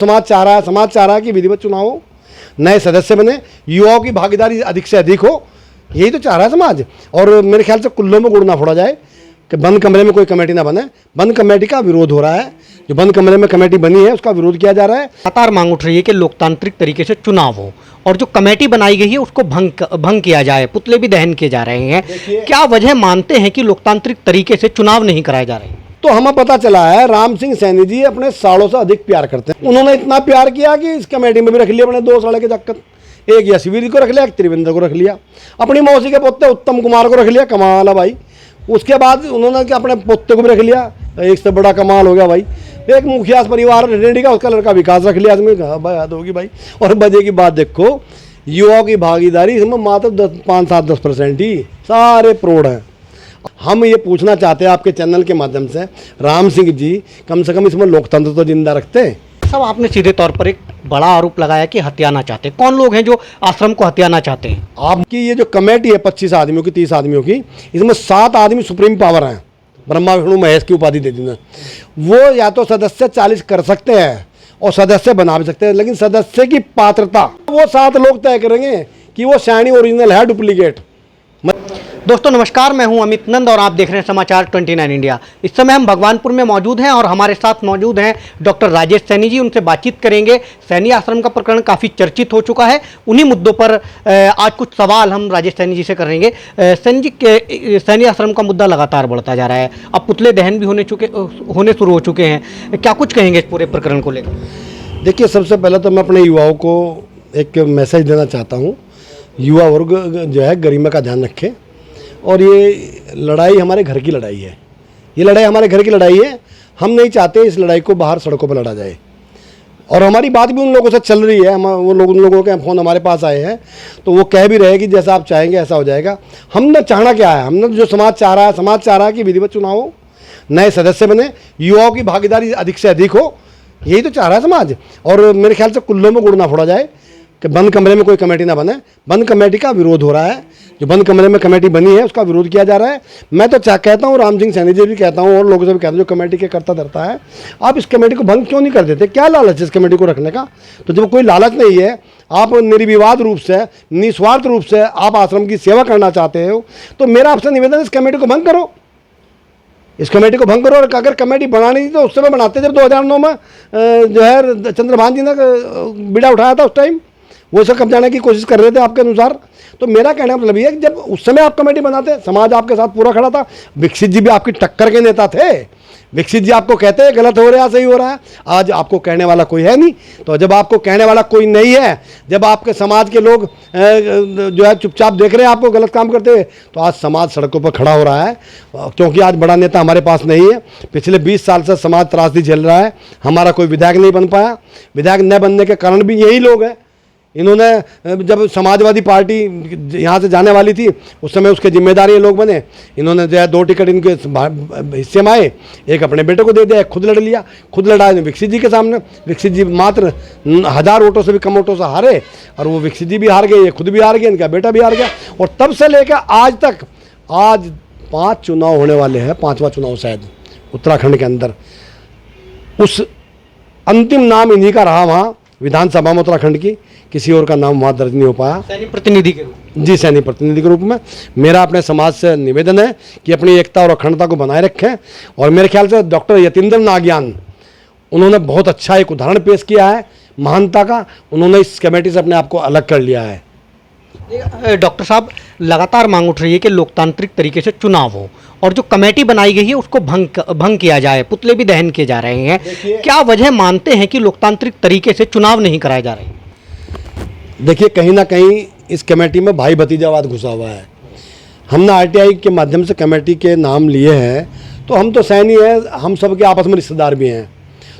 समाज चाह रहा है कि विधिवत चुनाव हो, नए सदस्य बने, युवाओं की भागीदारी अधिक से अधिक हो, यही तो चाह रहा है समाज। और मेरे ख्याल से कुल्लों में गुड़ ना फोड़ा जाए कि बंद कमरे में कोई कमेटी ना बने। बंद कमेटी का विरोध हो रहा है, जो बंद कमरे में कमेटी बनी है उसका विरोध किया जा रहा है। लगातार मांग उठ रही है कि लोकतांत्रिक तरीके से चुनाव हो और जो कमेटी बनाई गई है उसको भंग किया जाए, पुतले भी दहन किए जा रहे हैं। क्या वजह मानते हैं कि लोकतांत्रिक तरीके से चुनाव नहीं कराए जा रहे? तो हमें पता चला है राम सिंह सैनी जी अपने सालों से अधिक प्यार करते हैं। उन्होंने इतना प्यार किया कि इस कमेटी में भी रख लिया अपने 2 साल के चक्कर, एक यशवीर को रख लिया, एक त्रिवेंद्र को रख लिया, अपनी मौसी के पोते उत्तम कुमार को रख लिया। कमाल है भाई। उसके बाद उन्होंने कि अपने पोते को भी रख लिया, एक से बड़ा कमाल हो गया भाई। एक मुखिया परिवार रेडी का उसका लड़का विकास रख लिया, इसमें याद होगी भाई। और बजे की बात देखो, युवाओं की भागीदारी इसमें मात्र 5-7-10% ही, सारे प्रौढ़ हैं। हम ये पूछना चाहते हैं आपके चैनल के माध्यम से, राम सिंह जी कम से कम इसमें लोकतंत्र तो जिंदा रखते हैं। सब आपने सीधे तौर पर एक बड़ा आरोप लगाया कि हत्याना चाहते हैं। कौन लोग हैं जो आश्रम को हत्याना चाहते हैं? आपकी ये जो कमेटी है 25 आदमियों की, 30 आदमियों की, इसमें 7 आदमी सुप्रीम पावर हैं, ब्रह्मा विष्णु महेश की उपाधि दे देना। वो या तो सदस्य 40 कर सकते हैं और सदस्य बना भी सकते हैं, लेकिन सदस्य की पात्रता वो 7 लोग तय करेंगे कि वो सैनी ओरिजिनल है डुप्लीकेट। दोस्तों नमस्कार, मैं हूं अमित नंद और आप देख रहे हैं समाचार 29 इंडिया। इस समय हम भगवानपुर में मौजूद हैं और हमारे साथ मौजूद हैं डॉक्टर राजेश सैनी जी। उनसे बातचीत करेंगे। सैनी आश्रम का प्रकरण काफ़ी चर्चित हो चुका है, उन्हीं मुद्दों पर आज कुछ सवाल हम राजेश सैनी जी से करेंगे। सैनी जी, सैनी आश्रम का मुद्दा लगातार बढ़ता जा रहा है, अब पुतले दहन भी होने शुरू हो चुके हैं। क्या कुछ कहेंगे इस पूरे प्रकरण को लेकर? देखिए, सबसे पहले तो मैं अपने युवाओं को एक मैसेज देना चाहता हूँ। युवा वर्ग जो है गरिमा का ध्यान रखें, और ये लड़ाई हमारे घर की लड़ाई है। ये लड़ाई हमारे घर की लड़ाई है। हम नहीं चाहते इस लड़ाई को बाहर सड़कों पर लड़ा जाए, और हमारी बात भी उन लोगों से चल रही है। उन लोगों के फ़ोन हमारे पास आए हैं, तो वो कह भी रहे हैं कि जैसा आप चाहेंगे ऐसा हो जाएगा। हमने चाहना क्या है, हमने जो समाज चाह रहा है कि विधिवत चुनाव हो, नए सदस्य बने, युवाओं की भागीदारी अधिक से अधिक हो, यही तो चाह रहा है समाज। और मेरे ख्याल से कुल्लों में गुड़ ना फोड़ा जाए कि बंद कमरे में कोई कमेटी ना बने। बंद कमेटी का विरोध हो रहा है, जो बंद कमरे में कमेटी बनी है उसका विरोध किया जा रहा है। मैं तो कहता हूँ, राम सिंह सैनी जी भी कहता हूँ और लोगों से भी कहता हूँ, जो कमेटी के करता धरता है, आप इस कमेटी को भंग क्यों नहीं कर देते? क्या लालच है इस कमेटी को रखने का? तो जब कोई लालच नहीं है, आप निर्विवाद रूप से, निस्वार्थ रूप से आप आश्रम की सेवा करना चाहते हो, तो मेरा आपसे निवेदन है, इस कमेटी को भंग करो। इस कमेटी को भंग करो। और अगर कमेटी बनानी थी तो उस समय बनाते, जब 2009 में जो है चंद्रभान जी ने बीड़ा उठाया था, उस टाइम वो सब कब्जाने की कोशिश कर रहे थे आपके अनुसार। तो मेरा कहने का मतलब ये है कि जब उस समय आप कमेटी बनाते, समाज आपके साथ पूरा खड़ा था। विकसित जी भी आपकी टक्कर के नेता थे। विकसित जी आपको कहते हैं गलत हो रहा है, सही हो रहा है। आज आपको कहने वाला कोई है नहीं। तो जब आपको कहने वाला कोई नहीं है, जब आपके समाज के लोग जो है चुपचाप देख रहे हैं आपको गलत काम करते हुए, तो आज समाज सड़कों पर खड़ा हो रहा है। क्योंकि आज बड़ा नेता हमारे पास नहीं है। पिछले 20 साल से समाज त्रासदी झेल रहा है। हमारा कोई विधायक नहीं बन पाया। विधायक न बनने के कारण भी यही लोग हैं। इन्होंने जब समाजवादी पार्टी यहाँ से जाने वाली थी, उस समय उसके जिम्मेदार ये लोग बने। इन्होंने जो है 2 टिकट इनके हिस्से में आए, एक अपने बेटे को दे दिया, एक खुद लड़ लिया। खुद लड़ा विकसित जी के सामने। विकसित जी मात्र 1000 वोटों से भी कम वोटों से हारे, और वो विकसित जी भी हार गए, ये खुद भी हार गए, इनका बेटा भी हार गया। और तब से लेकर आज तक, आज 5 चुनाव होने वाले हैं, 5वां चुनाव शायद उत्तराखंड के अंदर। उस अंतिम नाम इन्हीं का रहा वहाँ विधानसभा में उत्तराखंड की। किसी और का नाम वहाँ दर्ज नहीं हो पाया। सैनी प्रतिनिधि के रूप में? जी, सैनी प्रतिनिधि के रूप में। मेरा अपने समाज से निवेदन है कि अपनी एकता और अखंडता को बनाए रखें। और मेरे ख्याल से डॉक्टर यतीन्द्र नागियान, उन्होंने बहुत अच्छा एक उदाहरण पेश किया है महानता का। उन्होंने इस कमेटी से अपने आप को अलग कर लिया है। डॉक्टर साहब, लगातार मांग उठ रही है कि लोकतांत्रिक तरीके से चुनाव हो और जो कमेटी बनाई गई है उसको भंग किया जाए, पुतले भी दहन किए जा रहे हैं। क्या वजह मानते हैं कि लोकतांत्रिक तरीके से चुनाव नहीं कराए जा रहे? देखिए, कहीं ना कहीं इस कमेटी में भाई भतीजावाद घुसा हुआ है। हमने आरटीआई के माध्यम से कमेटी के नाम लिए हैं, तो हम तो सैनी हैं, हम सब के आपस में रिश्तेदार भी हैं।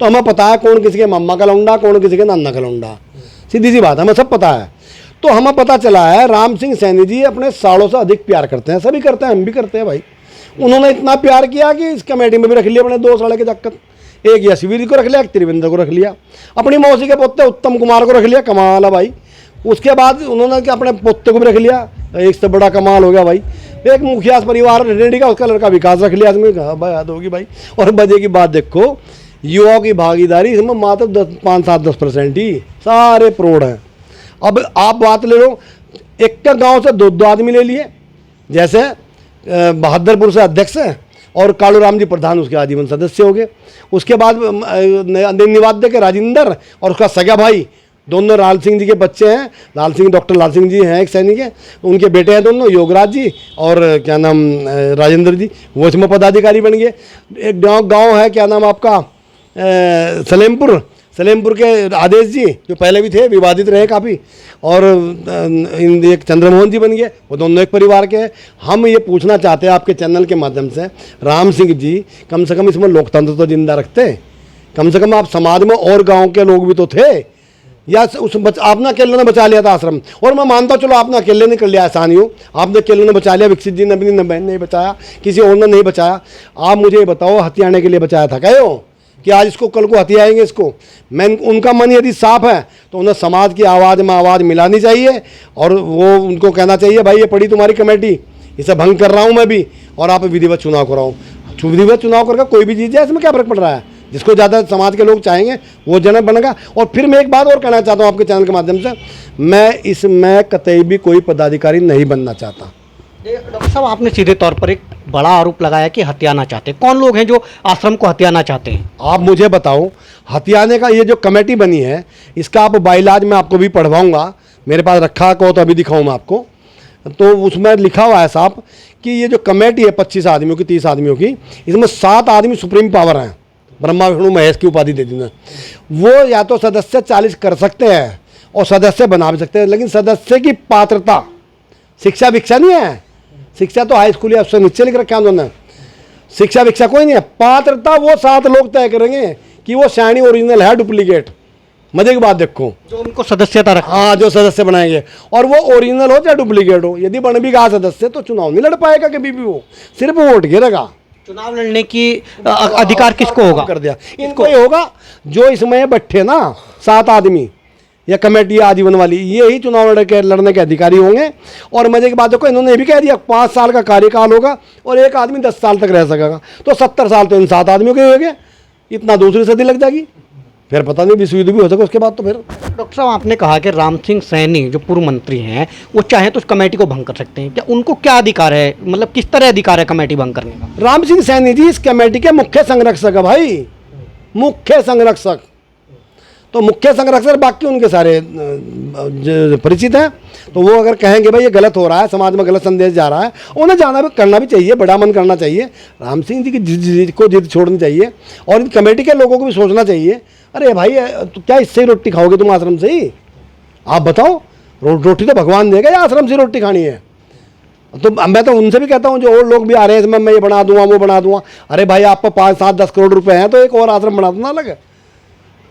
तो हमें पता है कौन किसी के मम्मा का लौंडा, कौन किसी के नाना का लौंडा। सीधी सी बात है, हमें सब पता है। तो हमें पता चला है राम सिंह सैनी जी अपने सालों से अधिक प्यार करते हैं। सभी करते हैं, हम भी करते हैं भाई। उन्होंने इतना प्यार किया कि इस कमेटी में भी रख लिया अपने 2 साल के चक्कर, एक यशवीर को रख लिया, एक त्रिवेंद्र को रख लिया, अपनी मौसी के पोते उत्तम कुमार को रख लिया। कमाल है भाई। उसके बाद उन्होंने कि अपने पोते को भी रख लिया, एक से बड़ा कमाल हो गया भाई। एक मुखिया परिवार रेडी का उसका लड़का विकास रख लिया, इसमें याद होगी भाई। और बजे की बात देखो, युवाओं की भागीदारी इसमें मात्र 5-7-10% ही, सारे प्रौढ़ हैं। अब आप बात ले लो, एक का गांव से दो आदमी ले लिए, जैसे बहादुरपुर से अध्यक्ष हैं और कालूराम जी प्रधान उसके आजीवन सदस्य हो गए। उसके बाद निवाद्य के राजेंद्र और उसका सगा भाई, दोनों लाल सिंह जी के बच्चे हैं। लाल सिंह, डॉक्टर लाल सिंह जी हैं एक सैनिक है, उनके बेटे हैं दोनों, योगराज जी और क्या नाम राजेंद्र जी, वो इसमें पदाधिकारी बन गए। एक गांव है, क्या नाम आपका, सलेमपुर के आदेश जी, जो पहले भी थे, विवादित रहे काफ़ी, और एक चंद्रमोहन जी बन गए, वो दोनों एक परिवार के हैं। हम ये पूछना चाहते हैं आपके चैनल के माध्यम से, राम सिंह जी कम से कम इसमें लोकतंत्र तो जिंदा रखते, कम से कम आप समाज में और गांव के लोग भी तो थे, या उस आपने अकेले ने बचा लिया था आश्रम। और मैं मानता हूँ चलो आपने अकेले ने कर लिया, आसान ही हो, आपने अकेले ने बचा लिया, विकसित जी ने अपनी बहन नहीं बचाया, किसी और ने नहीं बचाया। आप मुझे ये बताओ, हथियाने के लिए बचाया था क्या हो कि आज इसको कल को हथियाएंगे इसको? मैं उनका मन यदि साफ है तो उन्हें समाज की आवाज़ में आवाज़ मिलानी चाहिए और वो उनको कहना चाहिए भाई ये पड़ी तुम्हारी कमेटी, इसे भंग कर रहा हूँ मैं भी, और आप विधिवत चुनाव कराओ। विधिवत चुनाव करके कोई भी जीत जाए, इसमें क्या फर्क पड़ रहा है? जिसको ज़्यादा समाज के लोग चाहेंगे वो जनक बनेगा। और फिर मैं एक बात और कहना चाहता हूँ आपके चैनल के माध्यम से, मैं इसमें कतई भी कोई पदाधिकारी नहीं बनना चाहता। डॉक्टर साहब, आपने सीधे तौर पर एक बड़ा आरोप लगाया कि हथियाना चाहते हैं। कौन लोग हैं जो आश्रम को हथियाना चाहते हैं? आप मुझे बताओ, हथियाने का ये जो कमेटी बनी है, इसका आप बाइलाज में आपको भी पढ़वाऊंगा, मेरे पास रखा को तो अभी दिखाऊँ मैं आपको। तो उसमें लिखा हुआ है साहब कि ये जो कमेटी है 25 आदमियों की, 30 आदमियों की, इसमें 7 आदमी सुप्रीम पावर हैं, ब्रह्मा विष्णु महेश की उपाधि दे दी ना। वो या तो सदस्य 40 कर सकते हैं और सदस्य बना भी सकते हैं, लेकिन सदस्य की पात्रता, शिक्षा विक्षा नहीं है, शिक्षा तो हाई स्कूल या उससे नीचे लिख रखा है उन्होंने, शिक्षा विक्षा कोई नहीं है। पात्रता वो 7 लोग तय करेंगे कि वो शाइनी ओरिजिनल है डुप्लीकेट। मजे की बात देखो, जो उनको सदस्यता रखा, हाँ, जो सदस्य बनाएंगे, और वो ओरिजिनल हो चाहे डुप्लीकेट हो, यदि बन भी गया सदस्य तो चुनाव नहीं लड़ पाएगा कभी भी, वो सिर्फ वोट गिरेगा। चुनाव लड़ने की अधिकार किसको होगा? कर दिया इनको ही होगा जो इसमें बैठे ना 7 आदमी या कमेटी आजीवन वाली, ये ही चुनाव लड़ने के अधिकारी होंगे। और मजे की बात देखो, इन्होंने ये भी कह दिया 5 साल का कार्यकाल होगा और एक आदमी 10 साल तक रह सकेगा, तो 70 साल तो इन 7 आदमियों के हो गए, इतना दूसरी सदी लग जाएगी, फिर पता नहीं विश्व युद्ध भी हो सके उसके बाद। तो फिर डॉक्टर साहब, आपने कहा कि राम सिंह सैनी जो पूर्व मंत्री हैं वो चाहे तो उस कमेटी को भंग कर सकते हैं, क्या उनको क्या अधिकार है, मतलब किस तरह अधिकार है कमेटी भंग करने का? राम सिंह सैनी जी इस कमेटी के मुख्य संरक्षक है भाई, मुख्य संरक्षक। तो मुख्य संरक्षक बाकी उनके सारे परिचित हैं, तो वो अगर कहेंगे भाई ये गलत हो रहा है, समाज में गलत संदेश जा रहा है, उन्हें जाना भी करना भी चाहिए, बड़ा मन करना चाहिए। राम सिंह जी की जिद छोड़नी चाहिए और इन कमेटी के लोगों को भी सोचना चाहिए, अरे भाई तो क्या इससे ही रोटी खाओगे तुम आश्रम से ही? आप बताओ, रोटी तो भगवान देगा या आश्रम से रोटी खानी है? तो मैं तो उनसे भी कहता हूँ जो और लोग भी आ रहे हैं इसमें, मैं ये बना दूंगा वो बना दूंगा, अरे भाई आपको 5-7-10 करोड़ रुपए हैं तो एक और आश्रम बना दो ना अलग,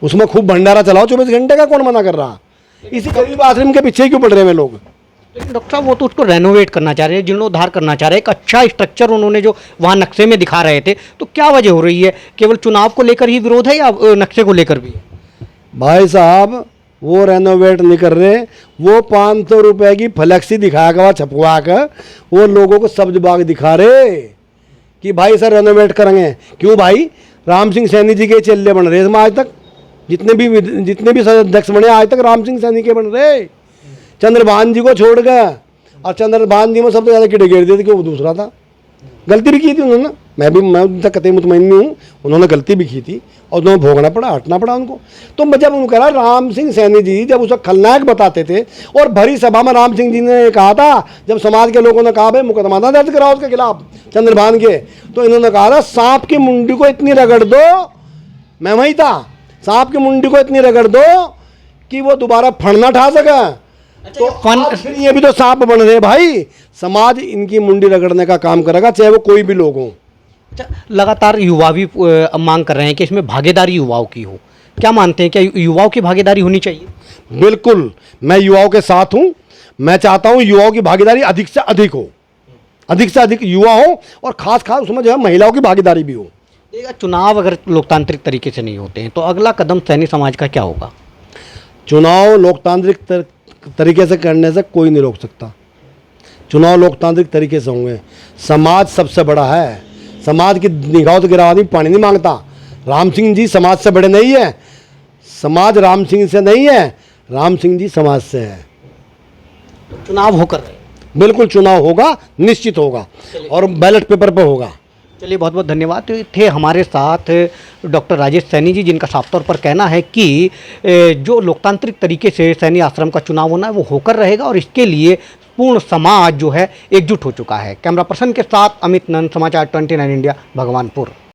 उसमें खूब भंडारा चलाओ 24 घंटे का, कौन मना कर रहा? इसी गरीब आश्रम के पीछे क्यों पड़ रहे हैं लोग? लेकिन डॉक्टर साहब, वो तो उसको रेनोवेट करना चाह रहे हैं, जीर्णोद्धार करना चाह रहे हैं, एक अच्छा स्ट्रक्चर उन्होंने जो वहाँ नक्शे में दिखा रहे थे, तो क्या वजह हो रही है? केवल चुनाव को लेकर ही विरोध है या नक्शे को लेकर भी? भाई साहब, वो रेनोवेट नहीं कर रहे, वो 500 रुपए की फ्लैक्सी दिखा कर छपवा कर वो लोगों को सब्ज बाग दिखा रहे कि भाई सर रेनोवेट करेंगे। क्यों भाई? राम सिंह सैनी जी के चेले बन रहे हैं आज तक, जितने भी अध्यक्ष बने आज तक राम सिंह सैनी के बन रहे। चंद्रभान जी को छोड़ गए, और चंद्रभान जी में सबसे ज़्यादा कीड़े गिर दिए थे कि वो दूसरा था। गलती भी की थी उन्होंने, मैं उनसे कतई मुतमईन नहीं हूँ, उन्होंने गलती भी की थी और उन्होंने भोगना पड़ा, हटना पड़ा उनको। तो जब उन्होंने कहा राम सिंह सैनी जी जब उसे खलनायक बताते थे, और भरी सभा में राम सिंह जी ने कहा था, जब समाज के लोगों ने कहा भाई मुकदमा ना दर्ज कराओ उसके खिलाफ चंद्रभान के, तो इन्होंने कहा था सांप की मुंडी को इतनी रगड़ दो, मैं वही था, सांप की मुंडी को इतनी रगड़ दो कि वो दोबारा फण ना उठा सके। तो फिर ये भी तो सांप बन रहे भाई, समाज इनकी मुंडी रगड़ने का काम करेगा, चाहे वो कोई भी लोग हों। अच्छा, लगातार युवा भी मांग कर रहे हैं कि इसमें भागीदारी युवाओं की हो, क्या मानते हैं, क्या युवाओं की भागीदारी होनी चाहिए? बिल्कुल, मैं युवाओं के साथ हूं, मैं चाहता हूं युवाओं की भागीदारी अधिक से अधिक हो, अधिक से अधिक युवा हो, और खास उसमें जो है महिलाओं की भागीदारी भी हो। चुनाव अगर लोकतांत्रिक तरीके से नहीं होते हैं तो अगला कदम सैनी समाज का क्या होगा? चुनाव लोकतांत्रिक तरीके से करने से कोई नहीं रोक सकता, चुनाव लोकतांत्रिक तरीके से होंगे। समाज सबसे बड़ा है, समाज की निगाहों से गिरावा नहीं, पानी नहीं मांगता, राम सिंह जी समाज से बड़े नहीं है, समाज राम सिंह से नहीं है, राम सिंह जी समाज से है। चुनाव होकर रहे। बिल्कुल चुनाव होगा, निश्चित होगा और बैलेट पेपर पे होगा। चलिए बहुत बहुत धन्यवाद। तो थे हमारे साथ डॉक्टर राजेश सैनी जी, जिनका साफ तौर पर कहना है कि जो लोकतांत्रिक तरीके से सैनी आश्रम का चुनाव होना है वो होकर रहेगा और इसके लिए पूर्ण समाज जो है एकजुट हो चुका है। कैमरा पर्सन के साथ अमित नंद, समाचार 29 इंडिया, भगवानपुर।